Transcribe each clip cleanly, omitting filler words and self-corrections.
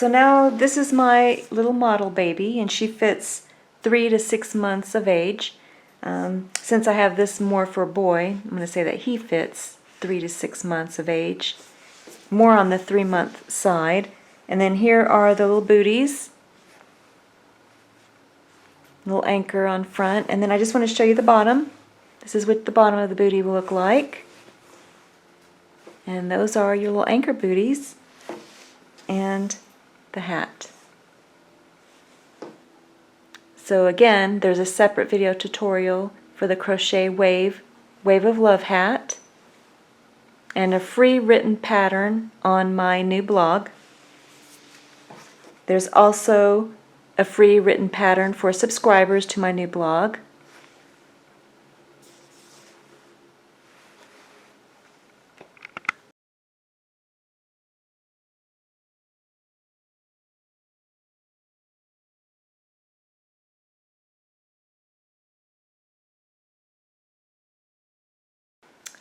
So now this is my little model baby, and she fits 3 to 6 months of age. Since I have this more for a boy, I'm going to say that he fits 3 to 6 months of age. More on the 3-month side. And then here are the little booties. Little anchor on front. And then I just want to show you the bottom. This is what the bottom of the booty will look like. And those are your little anchor booties. And the hat. So again, there's a separate video tutorial for the Crochet Wave of Love hat, and a free written pattern on my new blog. There's also a free written pattern for subscribers to my new blog.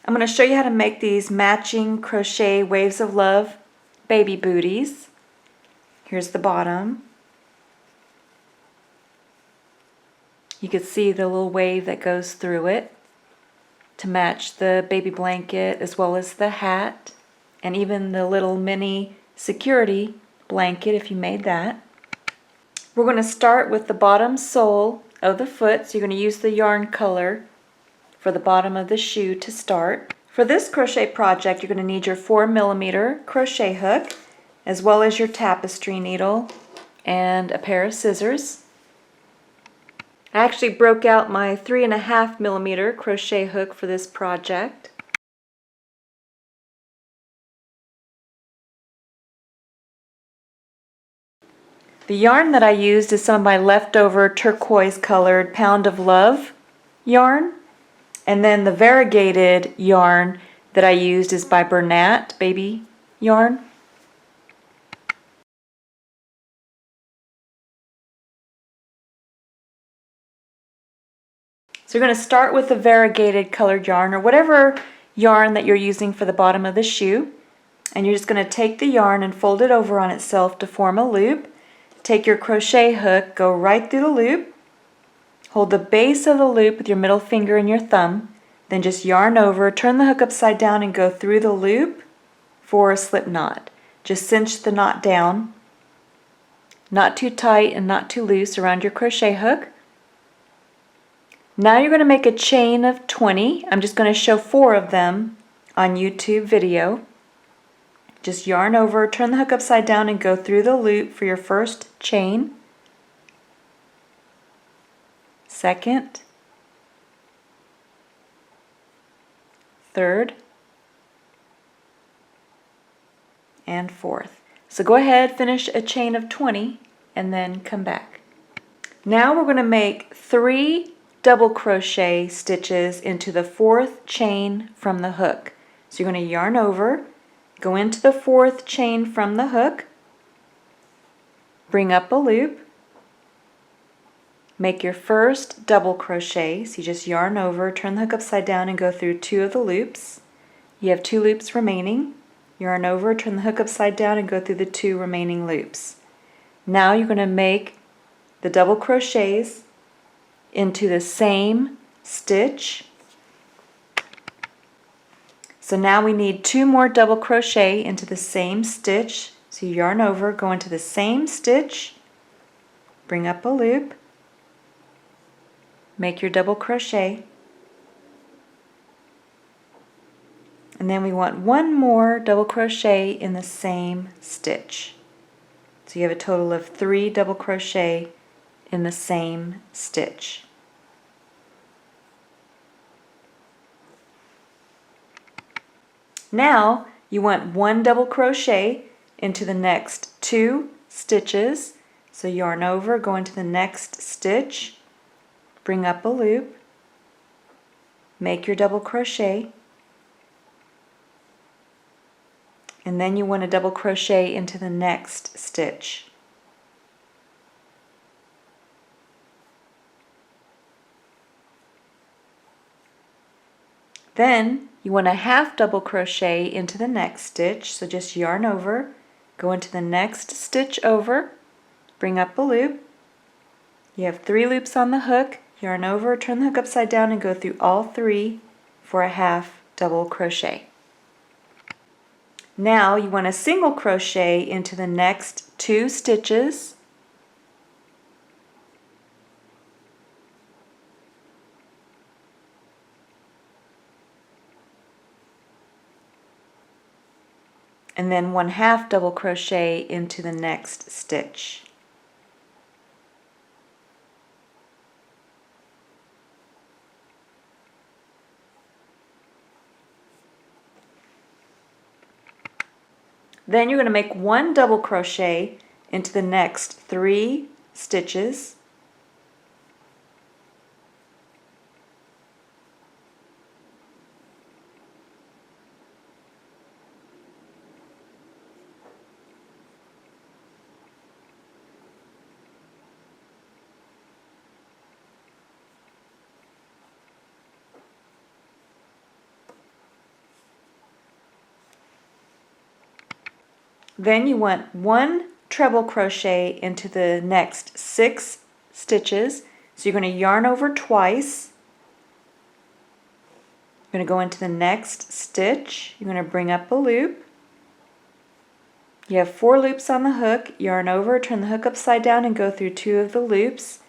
I'm going to show you how to make these matching Crochet Waves of Love baby booties. Here's the bottom. You can see the little wave that goes through it to match the baby blanket as well as the hat, and even the little mini security blanket if you made that. We're going to start with the bottom sole of the foot, so you're going to use the yarn color for the bottom of the shoe to start. For this crochet project, you're going to need your 4mm crochet hook, as well as your tapestry needle and a pair of scissors. I actually broke out my 3.5mm crochet hook for this project. The yarn that I used is some of my leftover turquoise colored Pound of Love yarn. And then the variegated yarn that I used is by Bernat baby yarn. So you're going to start with the variegated colored yarn, or whatever yarn that you're using for the bottom of the shoe. And you're just going to take the yarn and fold it over on itself to form a loop. Take your crochet hook, go right through the loop. Hold the base of the loop with your middle finger and your thumb. Then just yarn over, turn the hook upside down and go through the loop for a slip knot. Just cinch the knot down, not too tight and not too loose around your crochet hook. Now you're going to make a chain of 20. I'm just going to show 4 of them on YouTube video. Just yarn over, turn the hook upside down and go through the loop for your first chain. Second, third, and fourth. So go ahead, finish a chain of 20 and then come back. Now we're going to make 3 double crochet stitches into the 4th chain from the hook. So you're going to yarn over, go into the 4th chain from the hook, bring up a loop, make your first double crochet. So you just yarn over, turn the hook upside down and go through 2 of the loops. You have 2 loops remaining. Yarn over, turn the hook upside down and go through the 2 remaining loops. Now you're going to make the double crochets into the same stitch. So now we need 2 more double crochet into the same stitch. So you yarn over, go into the same stitch, bring up a loop, make your double crochet, and then we want 1 more double crochet in the same stitch. So you have a total of 3 double crochet in the same stitch. Now you want 1 double crochet into the next 2 stitches. So yarn over, go into the next stitch, bring up a loop, make your double crochet, and then you want to double crochet into the next stitch. Then you want a half double crochet into the next stitch, so just yarn over, go into the next stitch over, bring up a loop. You have 3 loops on the hook, yarn over, turn the hook upside down and go through all 3 for a half double crochet. Now you want to single crochet into the next 2 stitches. And then 1 half double crochet into the next stitch. Then you're going to make 1 double crochet into the next 3 stitches. Then you want 1 treble crochet into the next 6 stitches. So you're going to yarn over twice. You're going to go into the next stitch. You're going to bring up a loop. You have 4 loops on the hook. Yarn over, turn the hook upside down and go through 2 of the loops.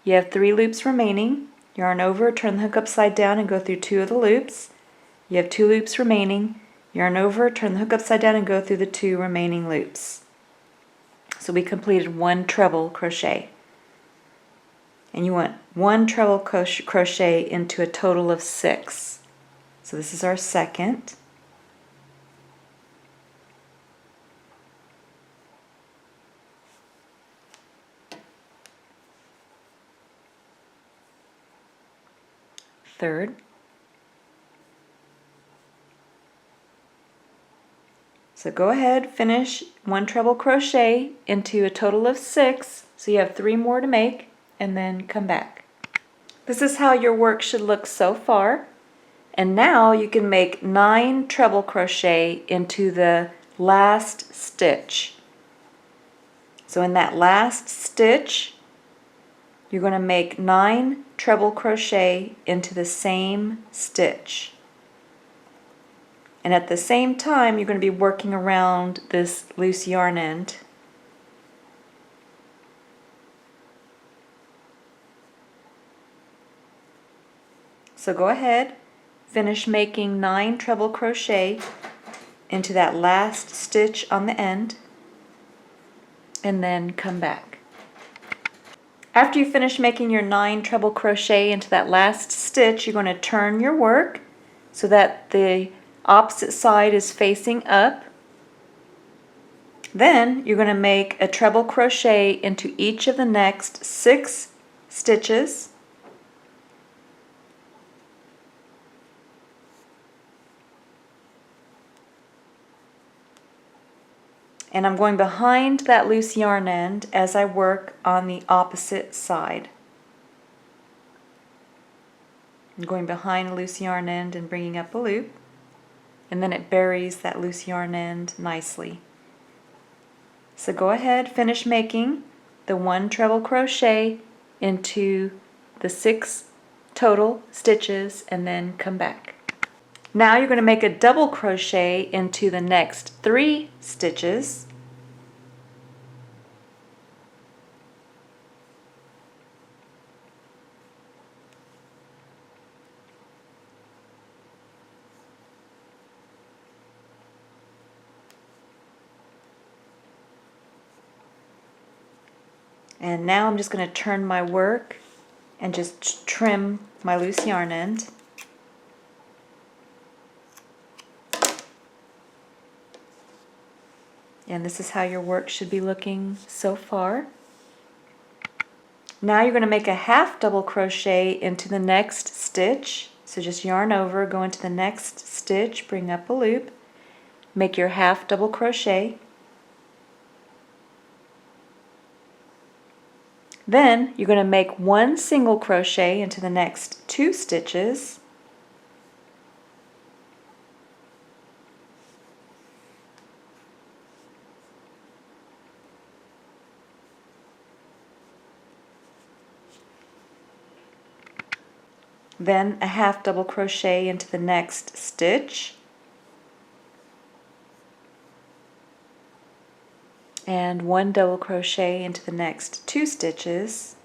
You have 3 loops remaining. Yarn over, turn the hook upside down and go through 2 of the loops. You have 2 loops remaining. Yarn over, turn the hook upside down and go through the 2 remaining loops. So we completed 1 treble crochet. And you want 1 treble crochet into a total of 6. So this is our second. Third. So go ahead, finish 1 treble crochet into a total of 6, so you have 3 more to make, and then come back. This is how your work should look so far. And now you can make 9 treble crochet into the last stitch. So in that last stitch, you're going to make 9 treble crochet into the same stitch. And at the same time, you're going to be working around this loose yarn end. So go ahead, finish making 9 treble crochet into that last stitch on the end, and then come back. After you finish making your 9 treble crochet into that last stitch, you're going to turn your work so that the opposite side is facing up. Then you're going to make a treble crochet into each of the next 6 stitches. And I'm going behind that loose yarn end as I work on the opposite side. I'm going behind a loose yarn end and bringing up a loop, and then it buries that loose yarn end nicely. So go ahead, finish making the 1 treble crochet into the 6 total stitches, and then come back. Now you're going to make a double crochet into the next 3 stitches. And now I'm just going to turn my work and just trim my loose yarn end. And this is how your work should be looking so far. Now you're going to make a half double crochet into the next stitch. So just yarn over, go into the next stitch, bring up a loop, make your half double crochet. Then you're going to make 1 single crochet into the next 2 stitches. then a half double crochet into the next stitch, and 1 double crochet into the next 2 stitches,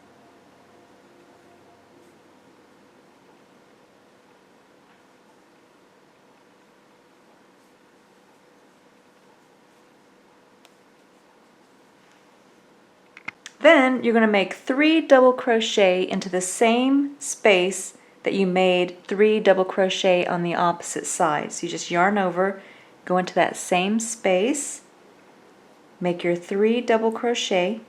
then you're going to make 3 double crochet into the same space that you made 3 double crochet on the opposite side. So you just yarn over, go into that same space, make your 3 double crochet,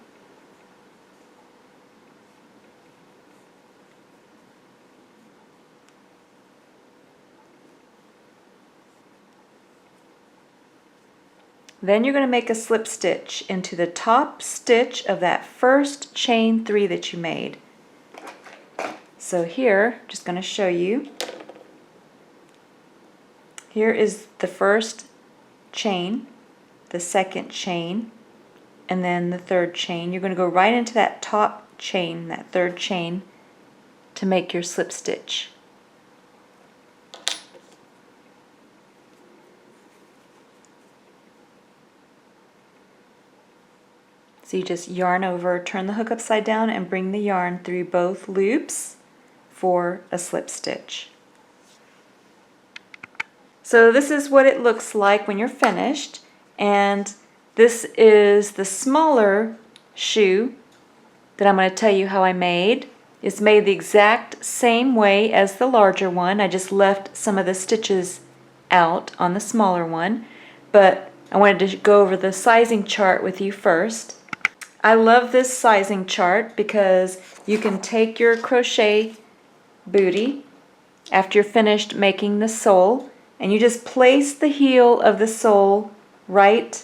then you're going to make a slip stitch into the top stitch of that first chain 3 that you made. So here, just going to show you, here is the first chain, the second chain, and then the third chain. You're going to go right into that top chain, that third chain, to make your slip stitch. So you just yarn over, turn the hook upside down, and bring the yarn through both loops for a slip stitch. So this is what it looks like when you're finished, and this is the smaller shoe that I'm going to tell you how I made. It's made the exact same way as the larger one. I just left some of the stitches out on the smaller one, but I wanted to go over the sizing chart with you first. I love this sizing chart because you can take your crochet booty after you're finished making the sole, and you just place the heel of the sole right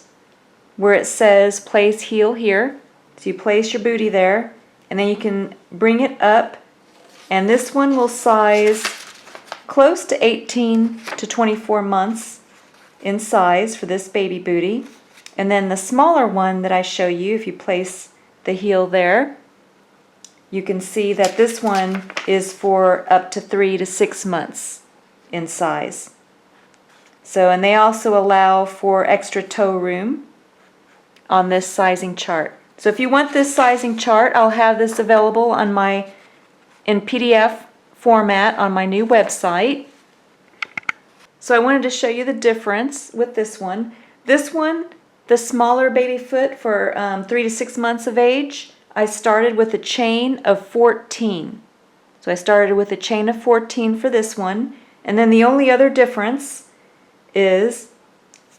where it says place heel here. So you place your booty there, and then you can bring it up, and this one will size close to 18 to 24 months in size for this baby booty. And then the smaller one that I show you, if you place the heel there, you can see that this one is for up to 3 to 6 months in size. So, and they also allow for extra toe room on this sizing chart. So if you want this sizing chart, I'll have this available on in PDF format on my new website. So I wanted to show you the difference with this one. This one, the smaller baby foot for 3 to 6 months of age, I started with a chain of 14. So I started with a chain of 14 for this one, and then the only other difference is,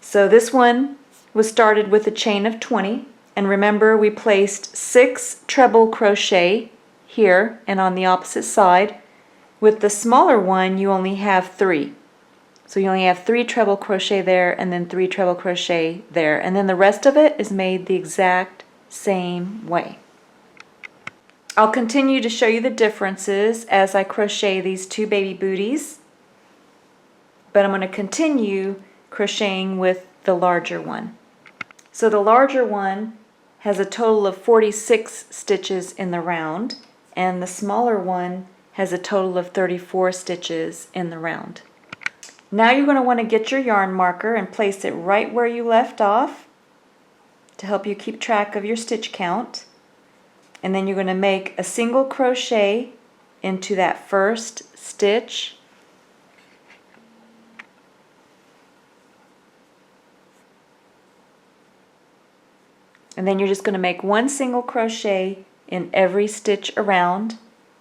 so this one was started with a chain of 20, and remember we placed 6 treble crochet here and on the opposite side. With the smaller one you only have 3. So you only have 3 treble crochet there and then 3 treble crochet there, and then the rest of it is made the exact same way. I'll continue to show you the differences as I crochet these 2 baby booties, but I'm going to continue crocheting with the larger one. So the larger one has a total of 46 stitches in the round, and the smaller one has a total of 34 stitches in the round. Now you're going to want to get your yarn marker and place it right where you left off to help you keep track of your stitch count. And then you're going to make a single crochet into that first stitch. And then you're just going to make 1 single crochet in every stitch around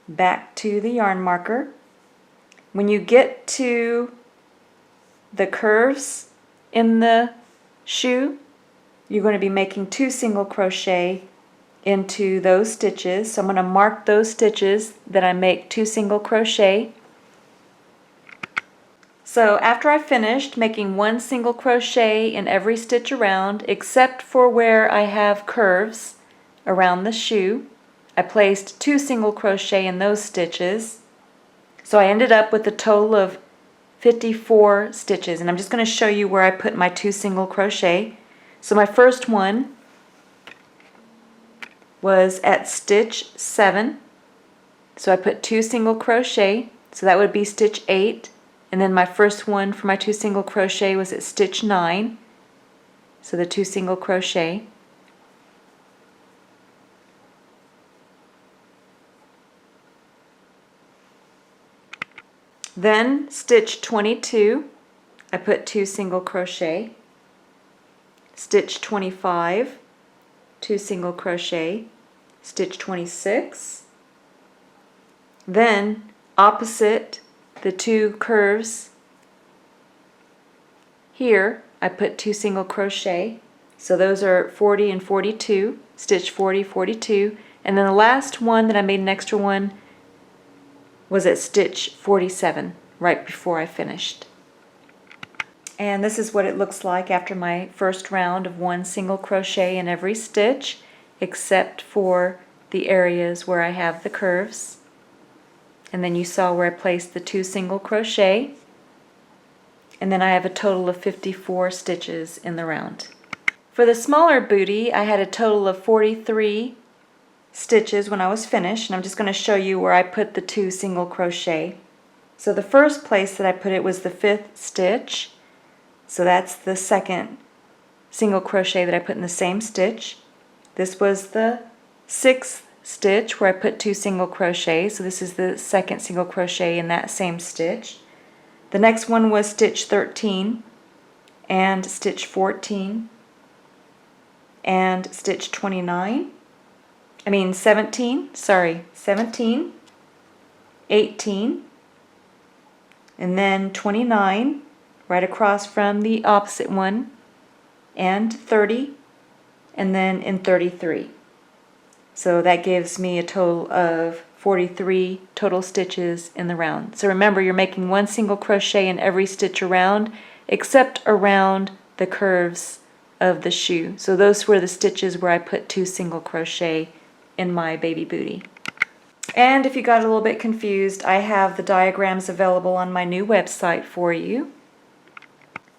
back to the yarn marker. When you get to the curves in the shoe, you're going to be making 2 single crochet into those stitches. So I'm going to mark those stitches that I make 2 single crochet. So after I finished making 1 single crochet in every stitch around except for where I have curves around the shoe, I placed 2 single crochet in those stitches. So I ended up with a total of 54 stitches, and I'm just going to show you where I put my 2 single crochet. So my first one was at stitch 7, so I put 2 single crochet. So that would be stitch 8. And then my first one for my 2 single crochet was at stitch 9. So the 2 single crochet. Then stitch 22, I put 2 single crochet. Stitch 25, 2 single crochet. Stitch 26. Then opposite the 2 curves here, I put 2 single crochet. So those are 40 and 42, stitch 40, 42. And then the last one that I made an extra one was at stitch 47, right before I finished. And this is what it looks like after my first round of 1 single crochet in every stitch, except for the areas where I have the curves. And then you saw where I placed the 2 single crochet. And then I have a total of 54 stitches in the round. For the smaller booty, I had a total of 43 stitches when I was finished, and I'm just going to show you where I put the 2 single crochet. So the first place that I put it was the 5th stitch. So that's the 2nd single crochet that I put in the same stitch. This was the 6th stitch where I put 2 single crochets. So this is the 2nd single crochet in that same stitch. The next one was stitch 13 and stitch 14 and stitch 17, 17, 18, and then 29 right across from the opposite one, and 30, and then in 33. So that gives me a total of 43 total stitches in the round. So remember, you're making 1 single crochet in every stitch around, except around the curves of the shoe. So those were the stitches where I put 2 single crochet in my baby booty. And if you got a little bit confused, I have the diagrams available on my new website for you.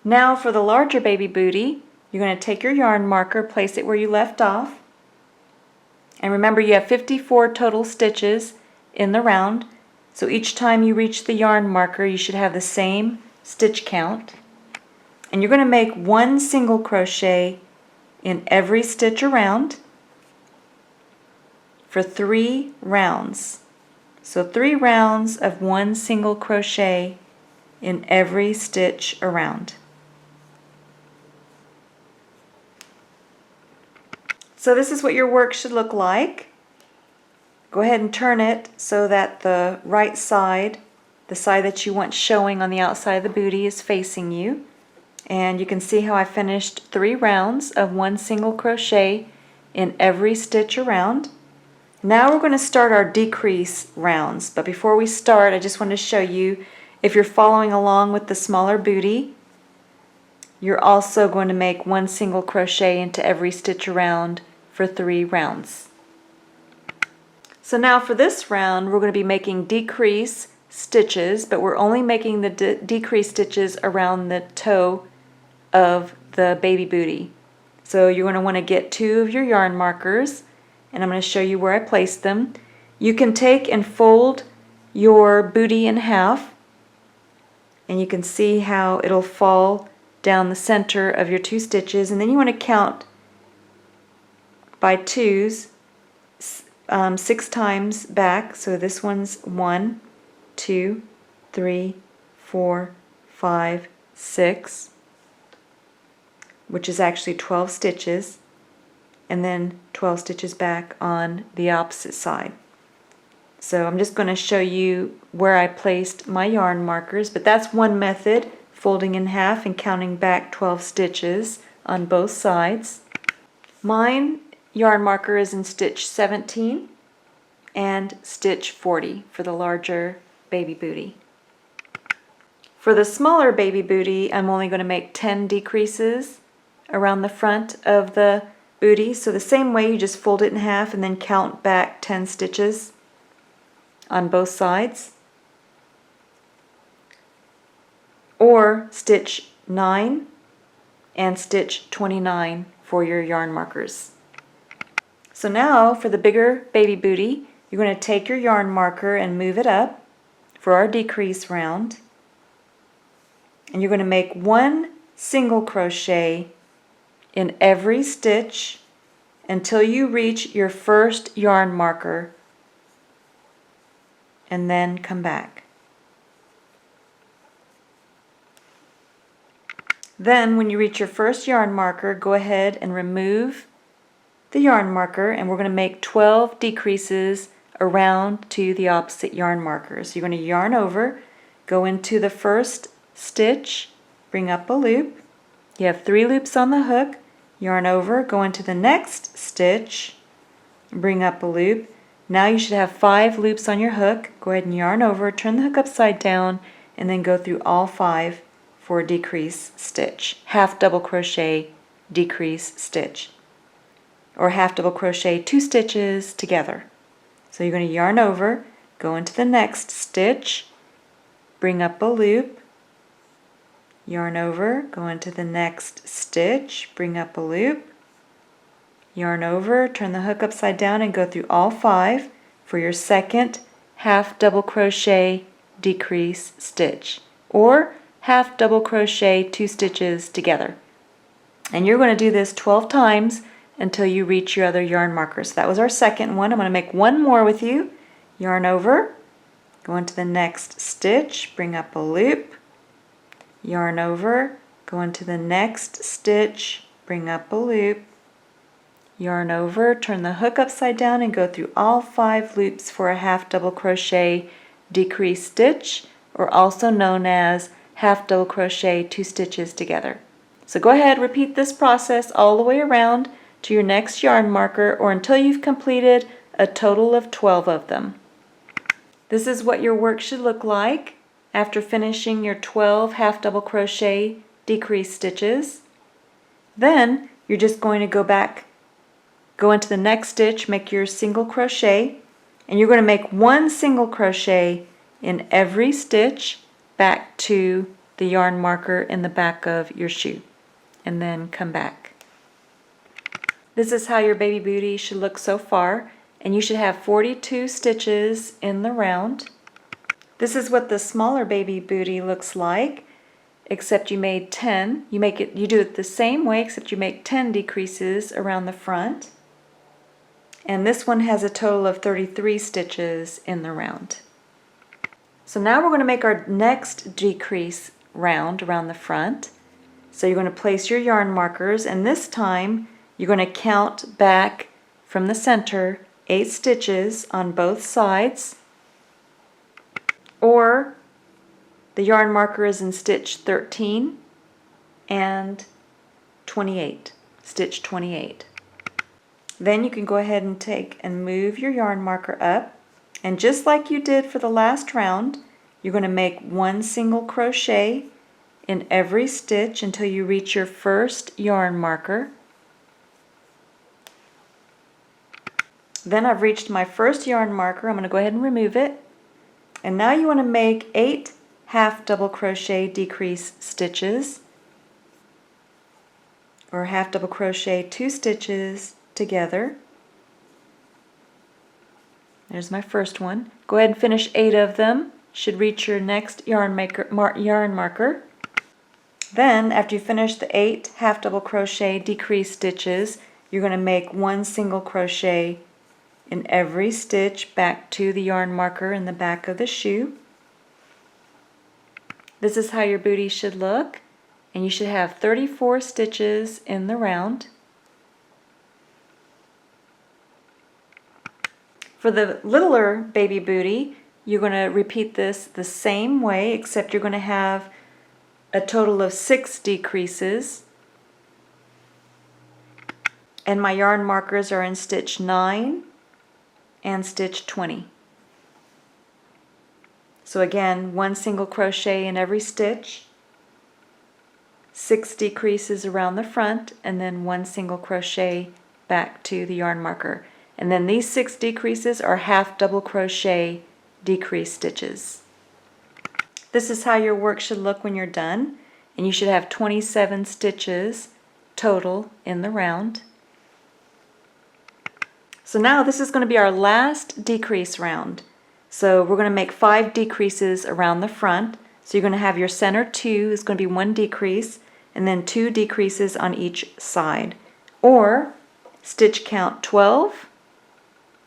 Now for the larger baby booty, you're going to take your yarn marker, place it where you left off. And remember, you have 54 total stitches in the round. So each time you reach the yarn marker, you should have the same stitch count. And you're going to make 1 single crochet in every stitch around for 3 rounds. So 3 rounds of 1 single crochet in every stitch around. So this is what your work should look like. Go ahead and turn it so that the right side, the side that you want showing on the outside of the booty, is facing you. And you can see how I finished 3 rounds of 1 single crochet in every stitch around. Now we're going to start our decrease rounds, but before we start, I just want to show you, if you're following along with the smaller booty, you're also going to make 1 single crochet into every stitch around for 3 rounds. So now for this round, we're going to be making decrease stitches, but we're only making the decrease stitches around the toe of the baby booty. So you're going to want to get 2 of your yarn markers, and I'm going to show you where I placed them. You can take and fold your booty in half, and you can see how it'll fall down the center of your 2 stitches, and then you want to count by 2s 6 times back. So this one's 1, 2, 3, 4, 5, 6, which is actually 12 stitches, and then 12 stitches back on the opposite side. So I'm just going to show you where I placed my yarn markers, but that's one method, folding in half and counting back 12 stitches on both sides. Mine yarn marker is in stitch 17 and stitch 40 for the larger baby booty. For the smaller baby booty, I'm only going to make 10 decreases around the front of the booty. So the same way, you just fold it in half and then count back 10 stitches on both sides. Or stitch 9 and stitch 29 for your yarn markers. So now for the bigger baby booty, you're going to take your yarn marker and move it up. for our decrease round. And you're going to make 1 single crochet in every stitch until you reach your first yarn marker, and then come back. Then when you reach your first yarn marker, go ahead and remove the yarn marker, and we're going to make 12 decreases around to the opposite yarn marker. So you're going to yarn over, go into the first stitch, bring up a loop. You have 3 loops on the hook, yarn over, go into the next stitch, bring up a loop. Now you should have 5 loops on your hook. Go ahead and yarn over, turn the hook upside down, and then go through all 5 for a decrease stitch. Half double crochet, decrease stitch. Or half double crochet 2 stitches together. So you're going to yarn over, go into the next stitch, bring up a loop, yarn over, go into the next stitch, bring up a loop, yarn over, turn the hook upside down and go through all 5 for your second half double crochet decrease stitch, or half double crochet 2 stitches together. And you're going to do this 12 times until you reach your other yarn marker. So that was our second one. I'm going to make one more with you. Yarn over, go into the next stitch, bring up a loop, yarn over, go into the next stitch, bring up a loop, yarn over, turn the hook upside down and go through all 5 loops for a half double crochet decrease stitch, or also known as half double crochet 2 stitches together. So go ahead, repeat this process all the way around to your next yarn marker, or until you've completed a total of 12 of them. This is what your work should look like after finishing your 12 half double crochet decrease stitches. Then you're just going to go into the next stitch, make your single crochet, and you're going to make 1 single crochet in every stitch back to the yarn marker in the back of your shoe, and then come back. This is how your baby booty should look so far, and you should have 42 stitches in the round. This is what the smaller baby booty looks like, except you made 10. You do it the same way, except you make 10 decreases around the front. And this one has a total of 33 stitches in the round. So now we're going to make our next decrease round around the front. So you're going to place your yarn markers, and this time you're going to count back from the center 8 stitches on both sides, or the yarn marker is in stitch 13 and 28, stitch 28. Then you can go ahead and take and move your yarn marker up, and just like you did for the last round, you're going to make 1 single crochet in every stitch until you reach your first yarn marker. Then I've reached my first yarn marker. I'm going to go ahead and remove it. And now you want to make 8 half double crochet decrease stitches, or half double crochet 2 stitches together. There's my first one. Go ahead and finish 8 of them. Should reach your next yarn marker. Then after you finish the 8 half double crochet decrease stitches, you're going to make 1 single crochet in every stitch back to the yarn marker in the back of the shoe. This is how your booty should look, and you should have 34 stitches in the round. For the littler baby booty, you're going to repeat this the same way, except you're going to have a total of 6 decreases. And my yarn markers are in stitch 9 and stitch 20. So again, 1 single crochet in every stitch, 6 decreases around the front, and then 1 single crochet back to the yarn marker. And then these 6 decreases are half double crochet decrease stitches. This is how your work should look when you're done, and you should have 27 stitches total in the round. So now this is going to be our last decrease round. So we're going to make 5 decreases around the front. So you're going to have your center 2 is going to be 1 decrease, and then 2 decreases on each side. Or stitch count 12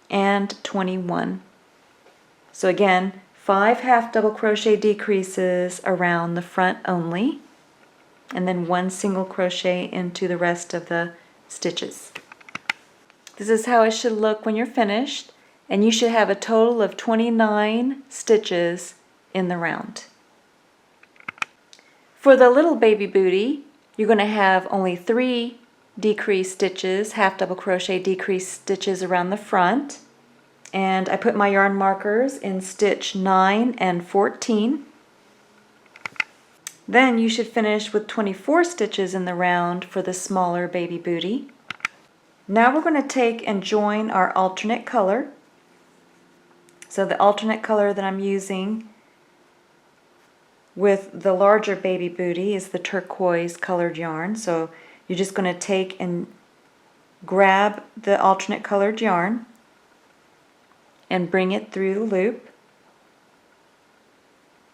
and 21. So again, 5 half double crochet decreases around the front only, and then 1 single crochet into the rest of the stitches. This is how it should look when you're finished, and you should have a total of 29 stitches in the round. For the little baby booty, you're going to have only 3 decrease stitches, half double crochet decrease stitches around the front. And I put my yarn markers in stitch 9 and 14. Then you should finish with 24 stitches in the round for the smaller baby booty. Now we're going to take and join our alternate color. So the alternate color that I'm using with the larger baby booty is the turquoise colored yarn. So you're just going to take and grab the alternate colored yarn and bring it through the loop.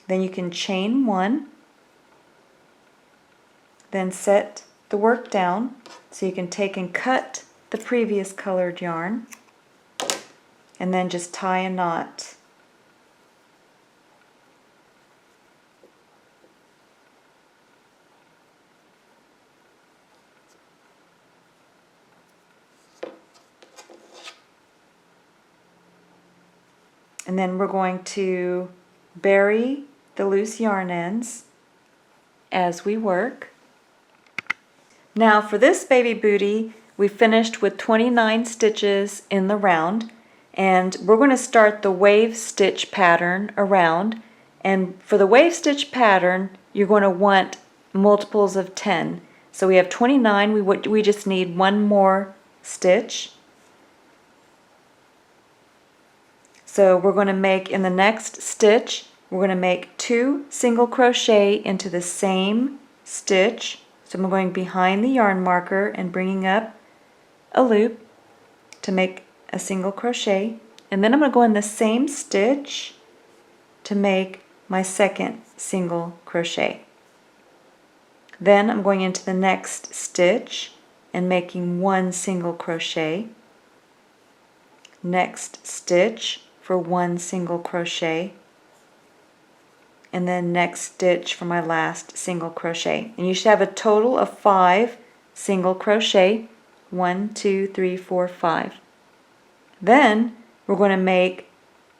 Then you can chain 1, then set the work down so you can take and cut the previous colored yarn, and then just tie a knot. And then we're going to bury the loose yarn ends as we work. Now for this baby booty, we finished with 29 stitches in the round, and we're going to start the wave stitch pattern around. And for the wave stitch pattern, you're going to want multiples of 10. So we have 29, we just need 1 more stitch. So we're going to make, in the next stitch, we're going to make 2 single crochet into the same stitch. So I'm going behind the yarn marker and bringing up a loop to make a single crochet. And then I'm going to go in the same stitch to make my second single crochet. Then I'm going into the next stitch and making 1 single crochet. Next stitch for 1 single crochet, and then next stitch for my last single crochet. And you should have a total of 5 single crochet. 1, 2, 3, 4, 5. Then we're going to make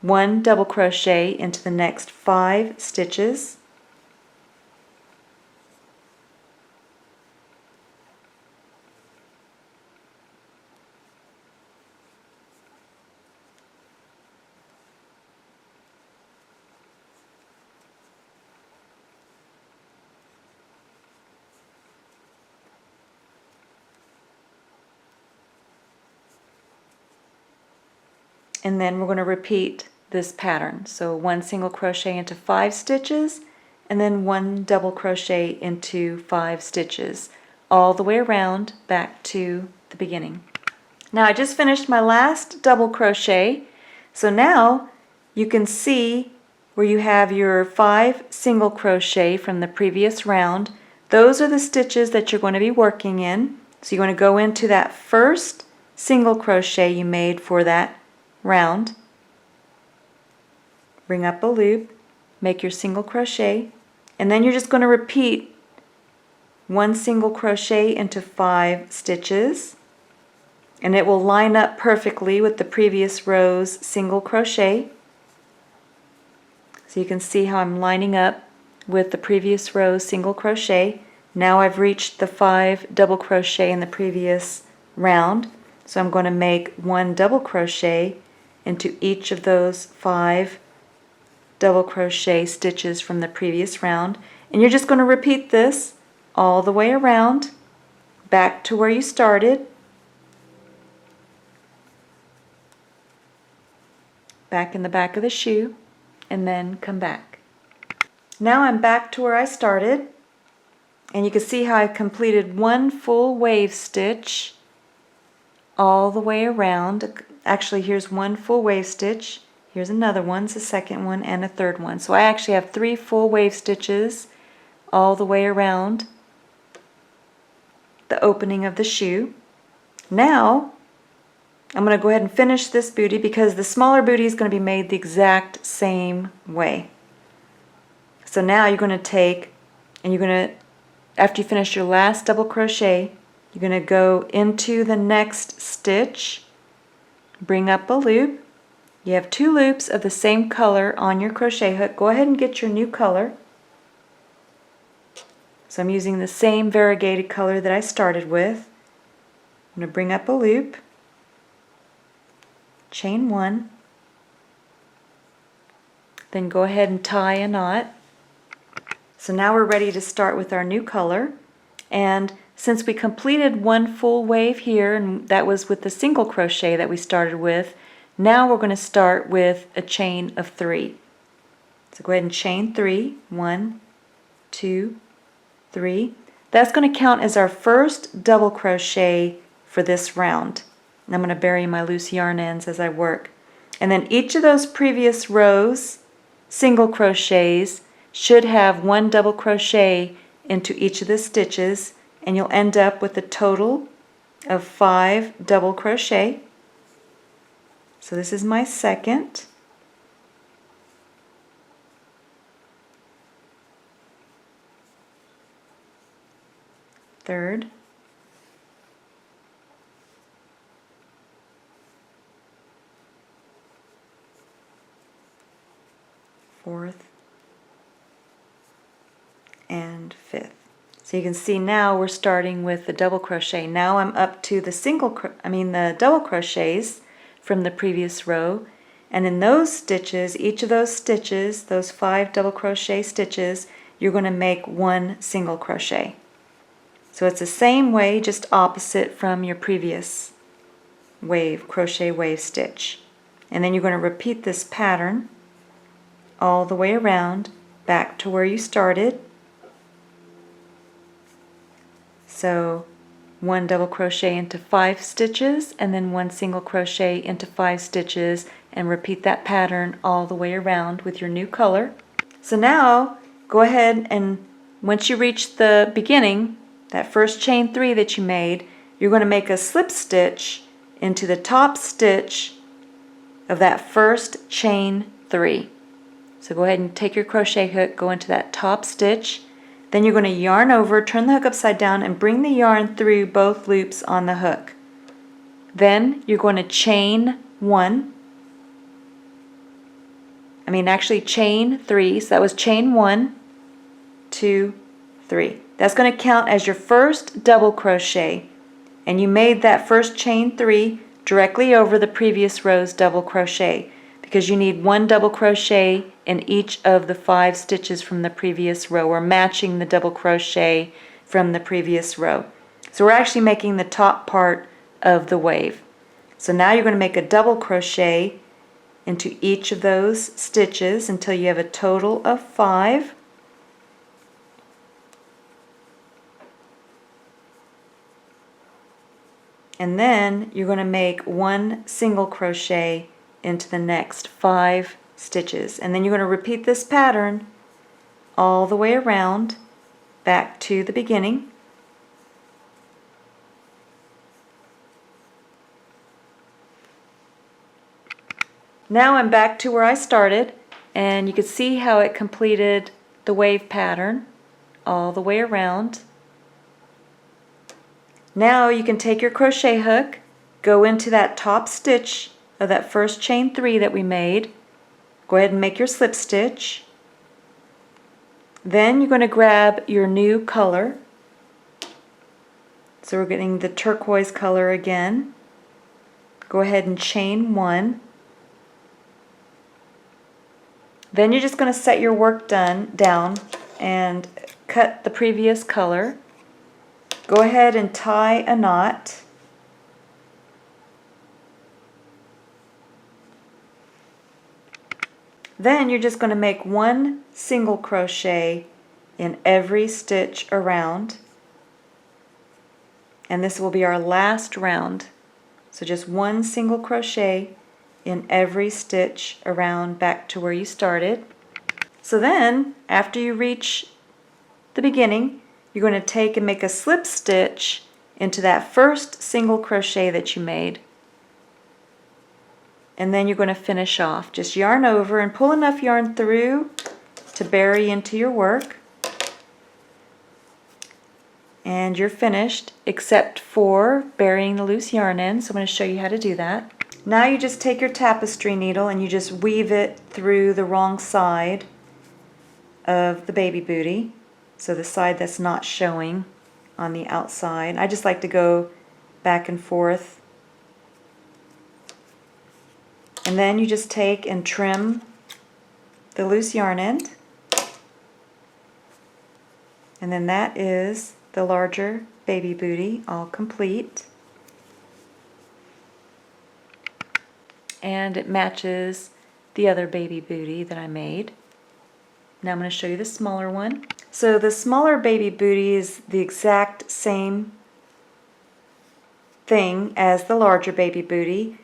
1 double crochet into the next 5 stitches. And then we're going to repeat this pattern. So 1 single crochet into 5 stitches, and then 1 double crochet into 5 stitches, all the way around back to the beginning. Now I just finished my last double crochet, so now you can see where you have your 5 single crochet from the previous round. Those are the stitches that you're going to be working in. So you're going to go into that first single crochet you made for that round, bring up a loop, make your single crochet, and then you're just going to repeat 1 single crochet into 5 stitches, and it will line up perfectly with the previous row's single crochet. So you can see how I'm lining up with the previous row's single crochet. Now I've reached the 5 double crochet in the previous round, so I'm going to make 1 double crochet into each of those 5 double crochet stitches from the previous round, and you're just going to repeat this all the way around back to where you started, back in the back of the shoe, and then come back. Now I'm back to where I started, and you can see how I completed 1 full wave stitch all the way around. Actually, here's 1 full wave stitch, Here's another one, it's a second one and a third one. So I actually have 3 full wave stitches all the way around the opening of the shoe. Now I'm going to go ahead and finish this booty because the smaller booty is going to be made the exact same way. So now you're going to take and you're going to, after you finish your last double crochet, you're going to go into the next stitch, bring up a loop. You have 2 loops of the same color on your crochet hook. Go ahead and get your new color. So I'm using the same variegated color that I started with. I'm going to bring up a loop, chain 1, then go ahead and tie a knot. So now we're ready to start with our new color, and since we completed 1 full wave here, and that was with the single crochet that we started with, now we're going to start with a chain of 3. So go ahead and chain 3, 1, 2, 3. That's going to count as our first double crochet for this round. And I'm going to bury my loose yarn ends as I work. And then each of those previous rows, single crochets, should have 1 double crochet into each of the stitches, and you'll end up with a total of 5 double crochet. So this is my second. Third. Fourth. And fifth. So you can see now we're starting with the double crochet. Now I'm up to the the double crochets from the previous row, and in those stitches, each of those stitches, those 5 double crochet stitches, you're going to make 1 single crochet. So it's the same way, just opposite from your previous crochet wave stitch. And then you're going to repeat this pattern all the way around back to where you started. So 1 double crochet into 5 stitches, and then 1 single crochet into 5 stitches, and repeat that pattern all the way around with your new color. So now go ahead and once you reach the beginning, that first chain 3 that you made, you're going to make a slip stitch into the top stitch of that first chain 3. So go ahead and take your crochet hook, go into that top stitch. Then you're going to yarn over, turn the hook upside down, and bring the yarn through both loops on the hook. Then you're going to chain 3. So that was chain 1, 2, 3. That's going to count as your first double crochet. And you made that first chain 3 directly over the previous row's double crochet, because you need 1 double crochet in each of the 5 stitches from the previous row, or matching the double crochet from the previous row. So we're actually making the top part of the wave. So now you're going to make a double crochet into each of those stitches until you have a total of 5. And then you're going to make 1 single crochet into the next 5 stitches, and then you're going to repeat this pattern all the way around back to the beginning. Now I'm back to where I started, and you can see how it completed the wave pattern all the way around. Now you can take your crochet hook, go into that top stitch of that first chain 3 that we made. Go ahead and make your slip stitch. Then you're going to grab your new color. So we're getting the turquoise color again. Go ahead and chain 1. Then you're just going to set your work down and cut the previous color. Go ahead and tie a knot. Then you're just going to make 1 single crochet in every stitch around, and this will be our last round. So just 1 single crochet in every stitch around back to where you started. So then, after you reach the beginning, you're going to take and make a slip stitch into that first single crochet that you made. And then you're going to finish off. Just yarn over and pull enough yarn through to bury into your work. And you're finished, except for burying the loose yarn in. So I'm going to show you how to do that. Now you just take your tapestry needle and you just weave it through the wrong side of the baby booty. So the side that's not showing on the outside. I just like to go back and forth. And then you just take and trim the loose yarn end. And then that is the larger baby booty all complete. And it matches the other baby booty that I made. Now I'm going to show you the smaller one. So the smaller baby booty is the exact same thing as the larger baby booty.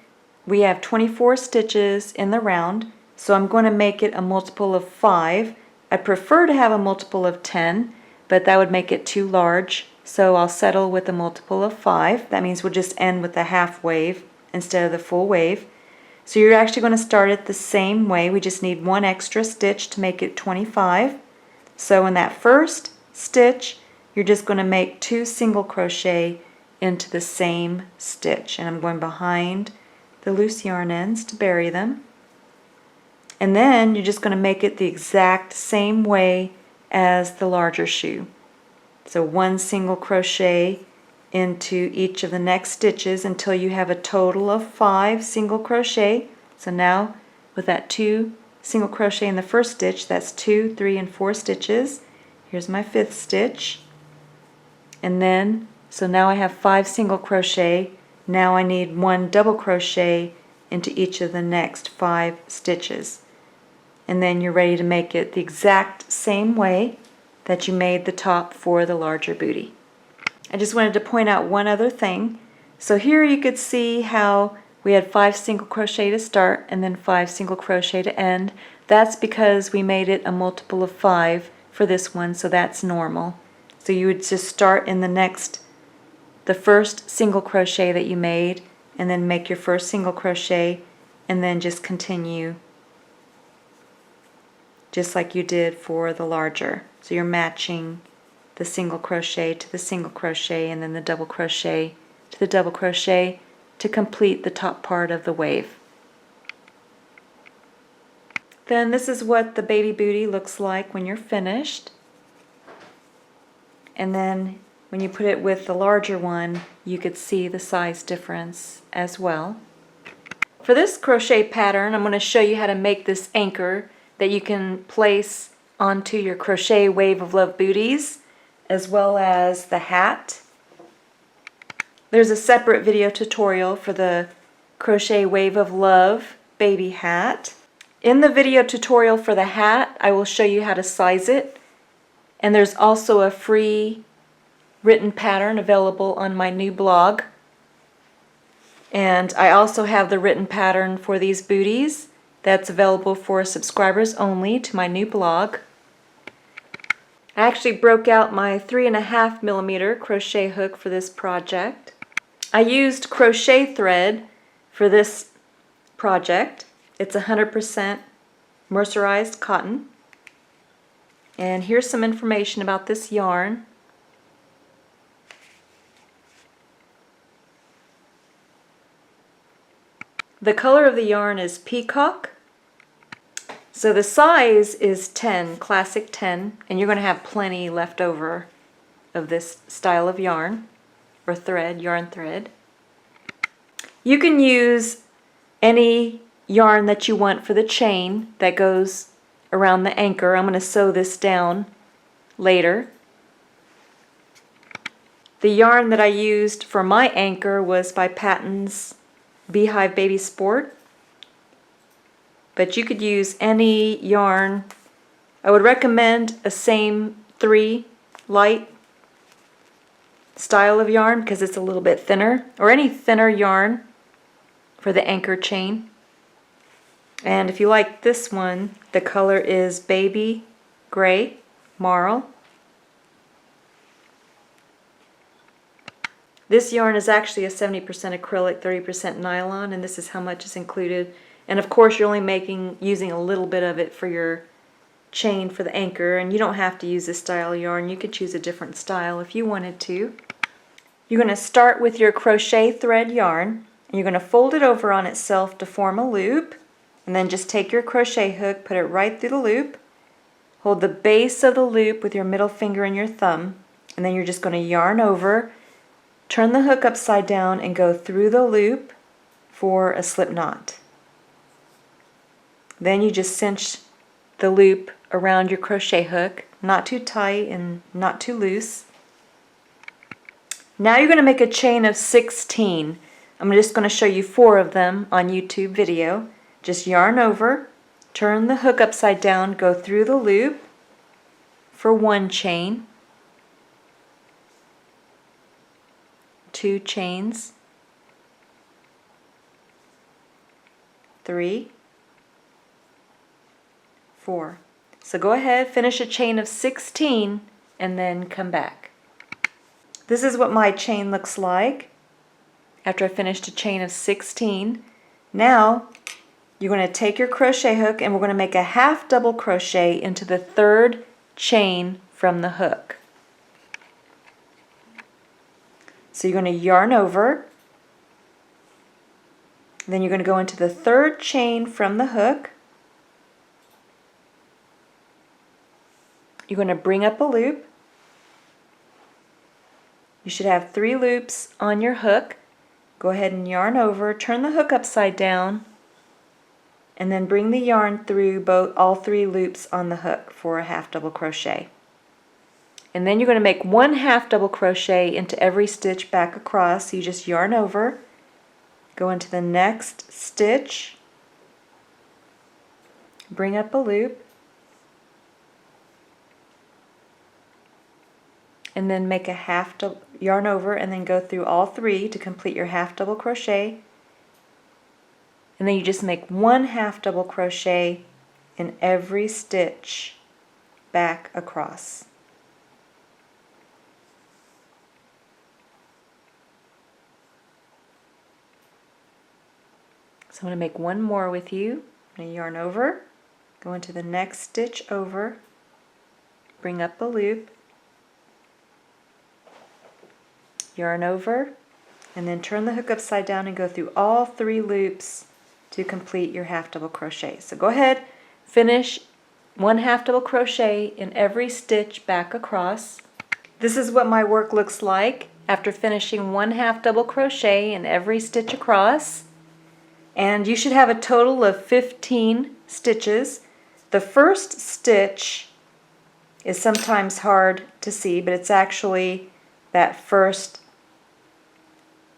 We have 24 stitches in the round, so I'm going to make it a multiple of 5. I prefer to have a multiple of 10, but that would make it too large, so I'll settle with a multiple of 5. That means we'll just end with the half wave instead of the full wave. So you're actually going to start it the same way. We just need one extra stitch to make it 25. So in that first stitch, you're just going to make 2 single crochet into the same stitch. And I'm going behind the loose yarn ends to bury them. And then you're just going to make it the exact same way as the larger shoe. So 1 single crochet into each of the next stitches until you have a total of 5 single crochet. So now with that 2 single crochet in the first stitch, that's 2, 3, and 4 stitches. Here's my 5th stitch. And then, so now I have 5 single crochet. Now I need 1 double crochet into each of the next 5 stitches. And then you're ready to make it the exact same way that you made the top for the larger booty. I just wanted to point out one other thing. So here you could see how we had 5 single crochet to start and then 5 single crochet to end. That's because we made it a multiple of 5 for this one, so that's normal. So you would just start in the first single crochet that you made, and then make your first single crochet, and then just continue just like you did for the larger. So you're matching the single crochet to the single crochet, and then the double crochet to the double crochet to complete the top part of the wave. Then this is what the baby booty looks like when you're finished. And then when you put it with the larger one, you could see the size difference as well. For this crochet pattern, I'm going to show you how to make this anchor that you can place onto your Crochet Wave of Love booties, as well as the hat. There's a separate video tutorial for the Crochet Wave of Love baby hat. In the video tutorial for the hat, I will show you how to size it. And there's also a free written pattern available on my new blog. And I also have the written pattern for these booties that's available for subscribers only to my new blog. I actually broke out my 3.5mm crochet hook for this project. I used crochet thread for this project. It's 100% mercerized cotton. And here's some information about this yarn. The color of the yarn is peacock. So the size is 10, classic 10, and you're going to have plenty left over of this style of yarn, or thread, yarn thread. You can use any yarn that you want for the chain that goes around the anchor. I'm going to sew this down later. The yarn that I used for my anchor was by Patton's Beehive Baby Sport. But you could use any yarn. I would recommend a same 3 light style of yarn because it's a little bit thinner, or any thinner yarn for the anchor chain. And if you like this one, the color is Baby Gray Marl. This yarn is actually a 70% acrylic, 30% nylon, and this is how much is included. And of course you're only using a little bit of it for your chain for the anchor, and you don't have to use this style of yarn. You could choose a different style if you wanted to. You're going to start with your crochet thread yarn, and you're going to fold it over on itself to form a loop, and then just take your crochet hook, put it right through the loop, hold the base of the loop with your middle finger and your thumb, and then you're just going to yarn over, turn the hook upside down, and go through the loop for a slip knot. Then you just cinch the loop around your crochet hook, not too tight and not too loose. Now you're going to make a chain of 16. I'm just going to show you 4 of them on YouTube video. Just yarn over, turn the hook upside down, go through the loop for 1 chain, 2 chains, 3, 4. So go ahead, finish a chain of 16 and then come back. This is what my chain looks like after I finished a chain of 16. Now you're going to take your crochet hook and we're going to make a half double crochet into the 3rd chain from the hook. So you're going to yarn over, then you're going to go into the 3rd chain from the hook. You're going to bring up a loop. You should have 3 loops on your hook. Go ahead and yarn over, turn the hook upside down, and then bring the yarn through all 3 loops on the hook for a half double crochet. And then you're going to make 1 half double crochet into every stitch back across. So you just yarn over, go into the next stitch, bring up a loop, and then make a yarn over and then go through all 3 to complete your half double crochet. And then you just make 1 half double crochet in every stitch back across. So I'm going to make 1 more with you. I'm going to yarn over, go into the next stitch over, bring up a loop, yarn over, and then turn the hook upside down and go through all 3 loops to complete your half double crochet. So go ahead, finish 1 half double crochet in every stitch back across. This is what my work looks like after finishing 1 half double crochet in every stitch across. And you should have a total of 15 stitches. The first stitch is sometimes hard to see, but it's actually that first.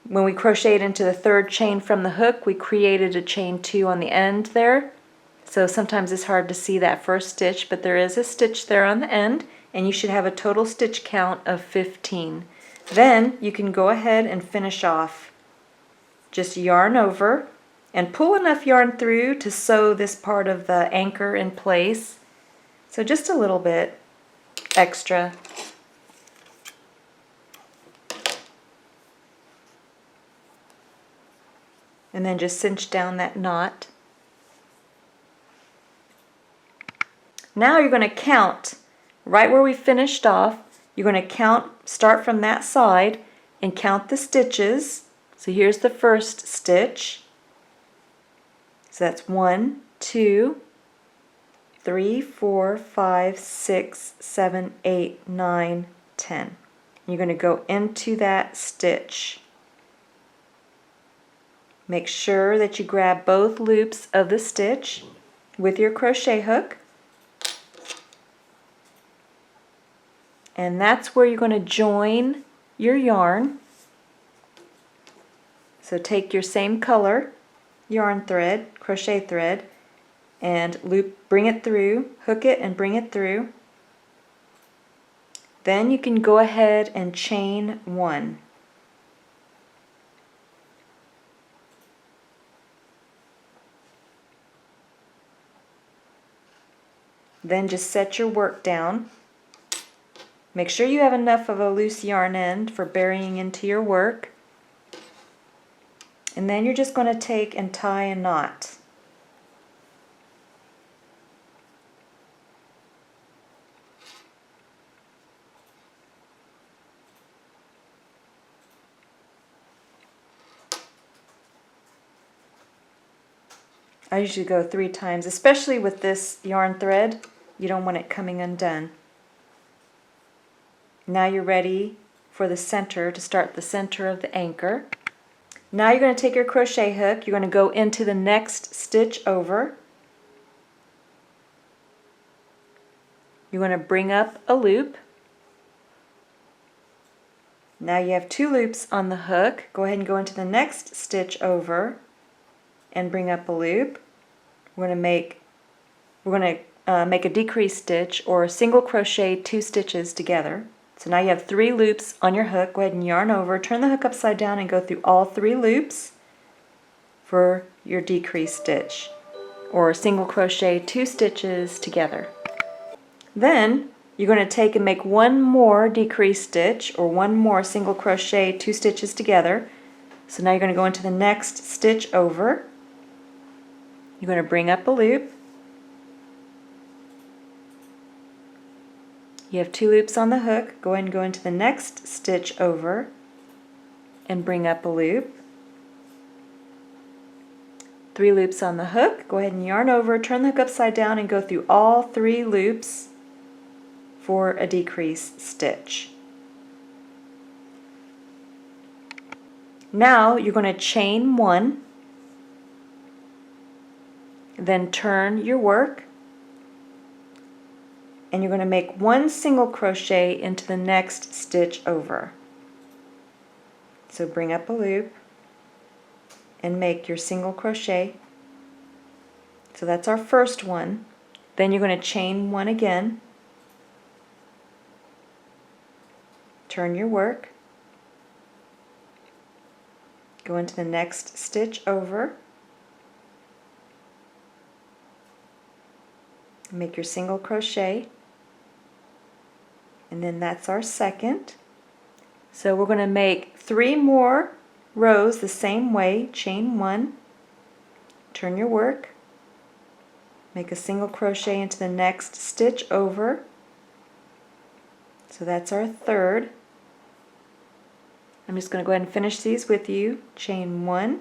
When we crocheted into the 3rd chain from the hook, we created a chain 2 on the end there. So sometimes it's hard to see that first stitch, but there is a stitch there on the end, and you should have a total stitch count of 15. Then you can go ahead and finish off. Just yarn over and pull enough yarn through to sew this part of the anchor in place. So just a little bit extra. And then just cinch down that knot. Now you're going to count right where we finished off. You're going to start from that side and count the stitches. So here's the first stitch. So that's 1, 2, 3, 4, 5, 6, 7, 8, 9, 10. You're going to go into that stitch. Make sure that you grab both loops of the stitch with your crochet hook. And that's where you're going to join your yarn. So take your same color yarn thread, crochet thread, and bring it through, hook it and bring it through. Then you can go ahead and chain 1. Then just set your work down. Make sure you have enough of a loose yarn end for burying into your work. And then you're just going to take and tie a knot. I usually go 3 times, especially with this yarn thread. You don't want it coming undone. Now you're ready for the center, to start the center of the anchor. Now you're going to take your crochet hook, you're going to go into the next stitch over. You're going to bring up a loop. Now you have 2 loops on the hook. Go ahead and go into the next stitch over and bring up a loop. We're going to make a decrease stitch or single crochet 2 stitches together. So now you have 3 loops on your hook. Go ahead and yarn over, turn the hook upside down and go through all 3 loops for your decrease stitch or single crochet 2 stitches together. Then you're going to take and make 1 more decrease stitch or 1 more single crochet 2 stitches together. So now you're going to go into the next stitch over. You're going to bring up a loop. You have 2 loops on the hook. Go ahead and go into the next stitch over and bring up a loop. 3 loops on the hook. Go ahead and yarn over, turn the hook upside down and go through all 3 loops for a decrease stitch. Now you're going to chain 1, then turn your work, and you're going to make 1 single crochet into the next stitch over. So bring up a loop and make your single crochet. So that's our first one. Then you're going to chain 1 again, turn your work, go into the next stitch over, make your single crochet, and then that's our second. So we're going to make 3 more rows the same way. Chain 1, turn your work, make a single crochet into the next stitch over. So that's our third. I'm just going to go ahead and finish these with you. Chain 1,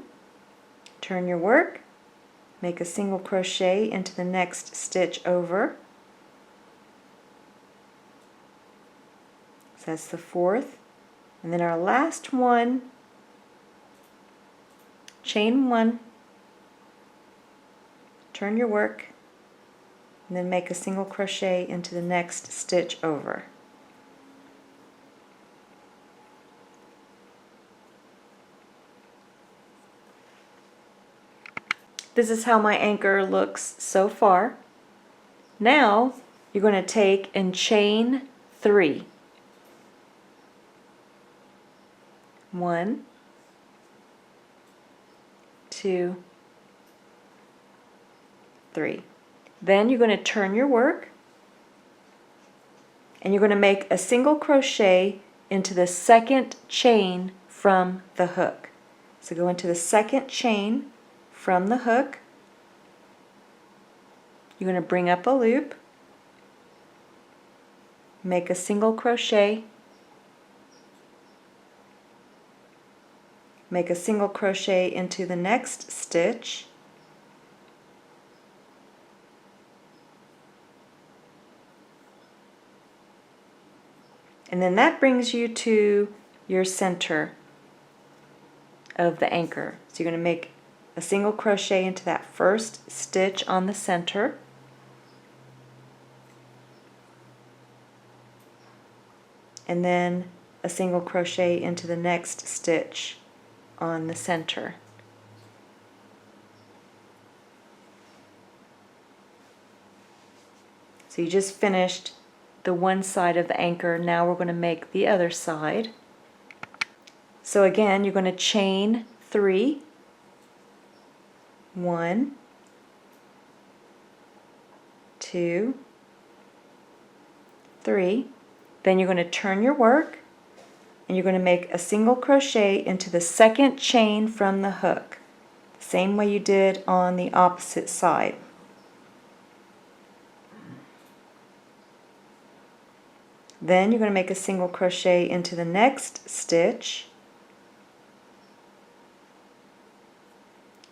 turn your work, make a single crochet into the next stitch over. So that's the fourth. And then our last one, chain 1, turn your work, and then make a single crochet into the next stitch over. This is how my anchor looks so far. Now you're going to take and chain 3. 1, 2, 3. Then you're going to turn your work and you're going to make a single crochet into the second chain from the hook. So go into the second chain from the hook. You're going to bring up a loop, make a single crochet, make a single crochet into the next stitch, and then that brings you to your center of the anchor. So you're going to make a single crochet into that first stitch on the center, and then a single crochet into the next stitch on the center. So you just finished the one side of the anchor. Now we're going to make the other side. So again, you're going to chain 3, 1, 2, 3. Then you're going to turn your work and you're going to make a single crochet into the second chain from the hook, same way you did on the opposite side. Then you're going to make a single crochet into the next stitch,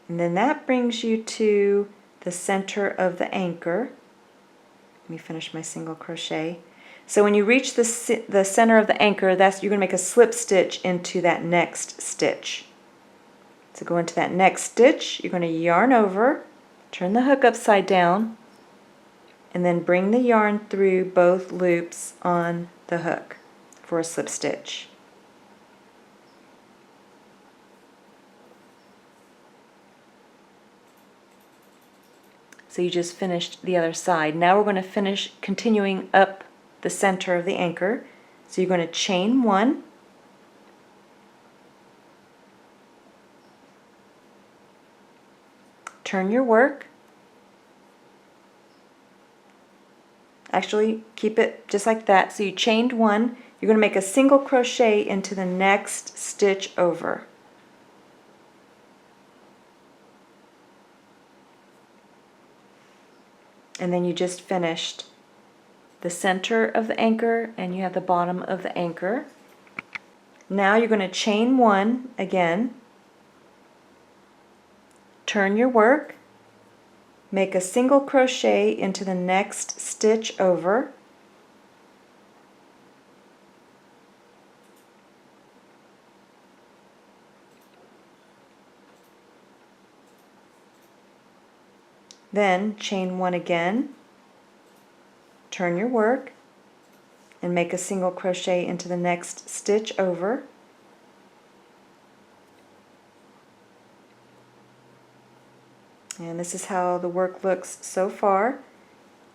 and then that brings you to the center of the anchor. Let me finish my single crochet. So when you reach the center of the anchor, you're going to make a slip stitch into that next stitch. So go into that next stitch, you're going to yarn over, turn the hook upside down, and then bring the yarn through both loops on the hook for a slip stitch. So you just finished the other side. Now we're going to finish continuing up the center of the anchor. So you're going to chain 1, turn your work. Actually, keep it just like that. So you chained 1, you're going to make a single crochet into the next stitch over. And then you just finished the center of the anchor and you have the bottom of the anchor. Now you're going to chain 1 again, turn your work, make a single crochet into the next stitch over, then chain 1 again, turn your work, and make a single crochet into the next stitch over. And this is how the work looks so far.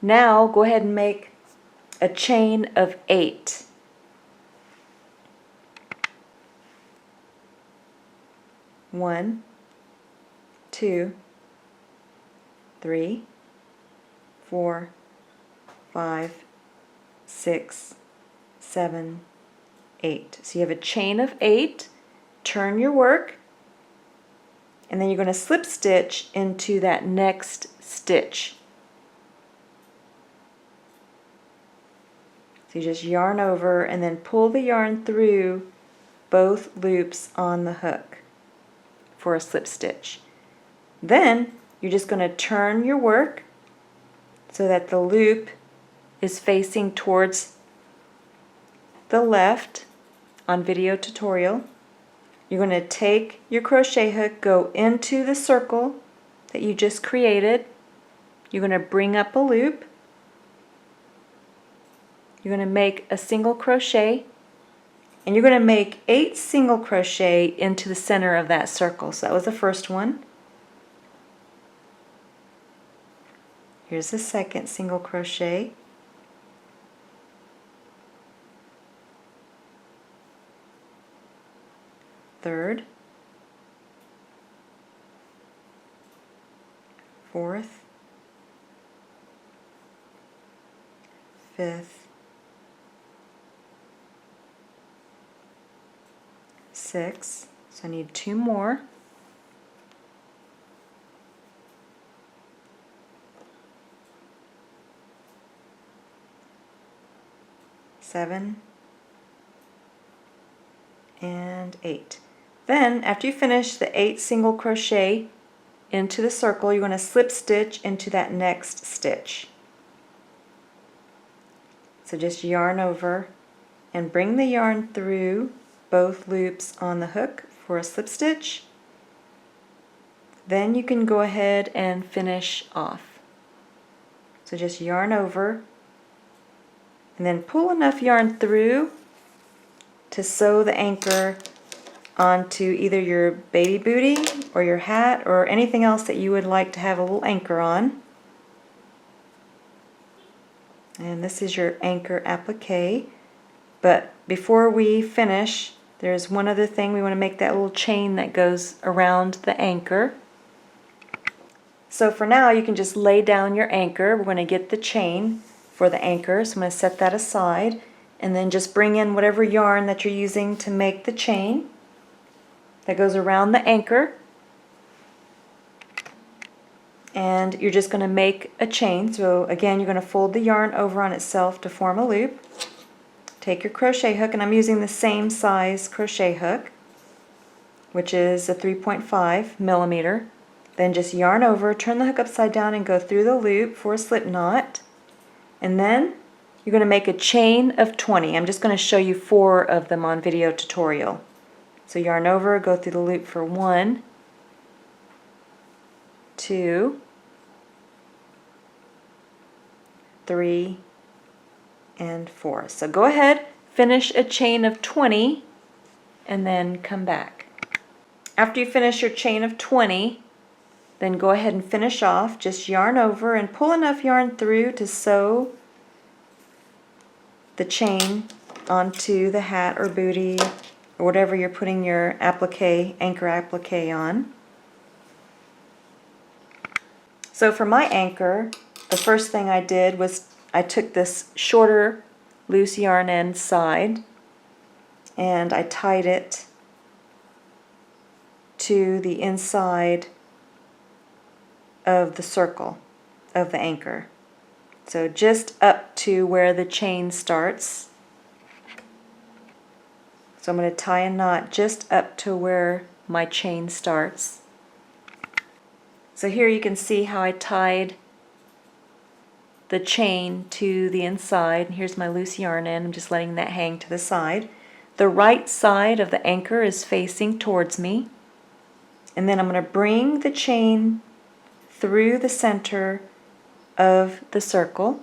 Now go ahead and make a chain of 8. One, 2, 3, 4, 5, 6, 7, 8. So you have a chain of 8. Turn your work, and then you're going to slip stitch into that next stitch. So you just yarn over and then pull the yarn through both loops on the hook for a slip stitch. Then you're just going to turn your work so that the loop is facing towards the left on video tutorial. You're going to take your crochet hook, go into the circle that you just created. You're going to bring up a loop. You're going to make a single crochet, and you're going to make 8 single crochet into the center of that circle. So that was the first one. Here's the second single crochet. Third, fourth, fifth, sixth, so I need 2 more, seven, and 8. Then after you finish the 8 single crochet into the circle, you're going to slip stitch into that next stitch. So just yarn over and bring the yarn through both loops on the hook for a slip stitch. Then you can go ahead and finish off. So just yarn over and then pull enough yarn through to sew the anchor onto either your baby bootie or your hat or anything else that you would like to have a little anchor on. And this is your anchor applique. But before we finish, there's one other thing. We want to make that little chain that goes around the anchor. So for now, you can just lay down your anchor. We're going to get the chain. for the anchor, so I'm going to set that aside, and then just bring in whatever yarn that you're using to make the chain that goes around the anchor, and you're just going to make a chain. So again, you're going to fold the yarn over on itself to form a loop. Take your crochet hook, and I'm using the same size crochet hook, which is a 3.5 millimeter. Then just yarn over, turn the hook upside down, and go through the loop for a slip knot. And then you're going to make a chain of 20. I'm just going to show you 4 of them on video tutorial. So yarn over, go through the loop for 1, 2, 3, and 4. So go ahead, finish a chain of 20, and then come back. After you finish your chain of 20, then go ahead and finish off. Just yarn over and pull enough yarn through to sew the chain onto the hat or booty or whatever you're putting your anchor applique on. So for my anchor, the first thing I did was I took this shorter loose yarn end side and I tied it to the inside of the circle of the anchor. So just up to where the chain starts. So I'm going to tie a knot just up to where my chain starts. So here you can see how I tied the chain to the inside. Here's my loose yarn end. I'm just letting that hang to the side. The right side of the anchor is facing towards me. And then I'm going to bring the chain through the center of the circle.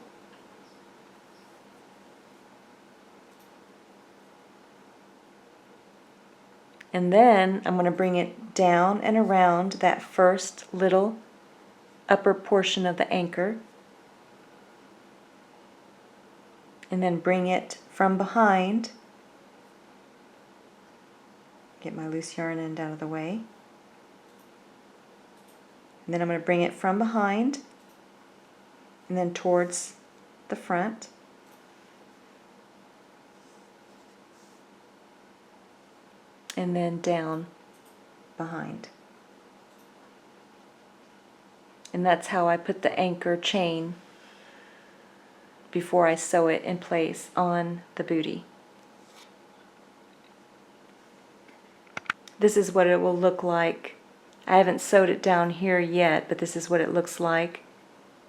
And then I'm going to bring it down and around that first little upper portion of the anchor. And then bring it from behind. Get my loose yarn end out of the way. And then I'm going to bring it from behind and then towards the front. And then down behind. And that's how I put the anchor chain before I sew it in place on the booty. This is what it will look like. I haven't sewed it down here yet, but this is what it looks like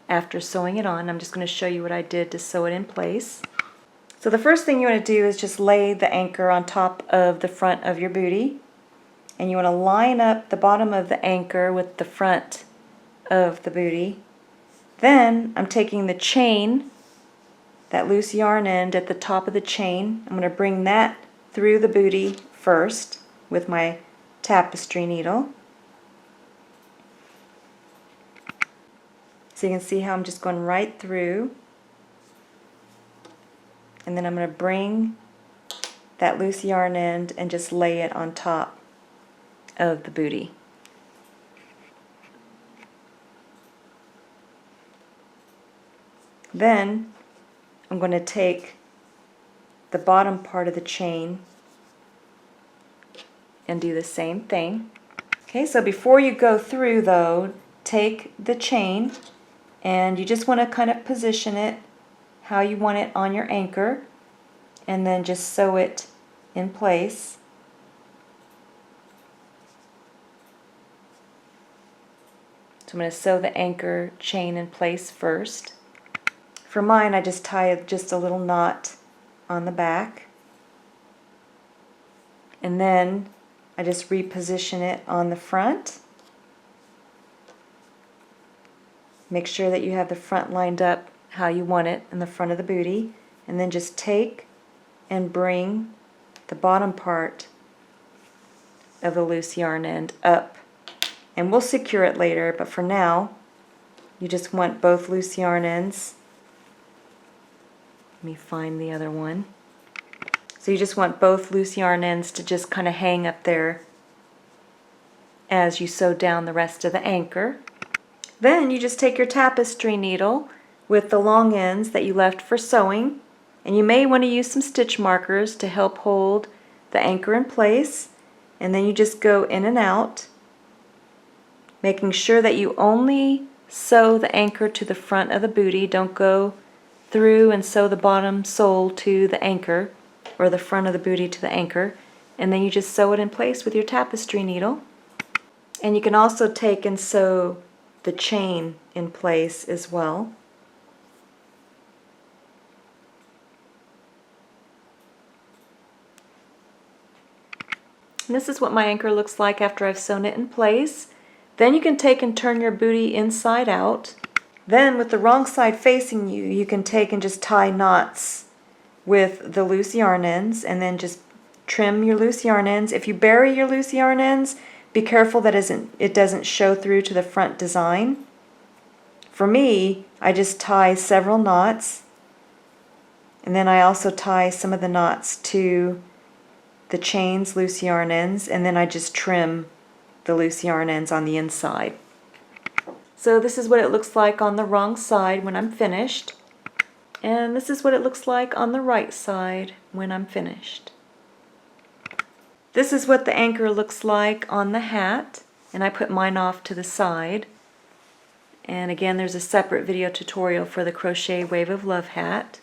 after sewing it on. I'm just going to show you what I did to sew it in place. So the first thing you want to do is just lay the anchor on top of the front of your booty, and you want to line up the bottom of the anchor with the front of the booty. Then I'm taking the chain, that loose yarn end at the top of the chain, I'm going to bring that through the booty first with my tapestry needle. So you can see how I'm just going right through, and then I'm going to bring that loose yarn end and just lay it on top of the booty. Then I'm going to take the bottom part of the chain and do the same thing. Okay, so before you go through though, take the chain and you just want to kind of position it how you want it on your anchor, and then just sew it in place. So I'm going to sew the anchor chain in place first. For mine, I just tie just a little knot on the back, and then I just reposition it on the front. Make sure that you have the front lined up how you want it in the front of the booty, and then just take and bring the bottom part of the loose yarn end up, and we'll secure it later, but for now you just want both loose yarn ends. Let me find the other one. So you just want both loose yarn ends to just kind of hang up there as you sew down the rest of the anchor. Then you just take your tapestry needle with the long ends that you left for sewing, and you may want to use some stitch markers to help hold the anchor in place, and then you just go in and out, making sure that you only sew the anchor to the front of the booty. Don't go through and sew the bottom sole to the anchor, or the front of the booty to the anchor, and then you just sew it in place with your tapestry needle. And you can also take and sew the chain in place as well. And this is what my anchor looks like after I've sewn it in place. Then you can take and turn your booty inside out. Then with the wrong side facing you, you can take and just tie knots with the loose yarn ends, and then just trim your loose yarn ends. If you bury your loose yarn ends, be careful that it doesn't show through to the front design. For me, I just tie several knots, and then I also tie some of the knots to the chain's loose yarn ends, and then I just trim the loose yarn ends on the inside. So this is what it looks like on the wrong side when I'm finished, and this is what it looks like on the right side when I'm finished. This is what the anchor looks like on the hat, and I put mine off to the side. And again, there's a separate video tutorial for the Crochet Wave of Love hat.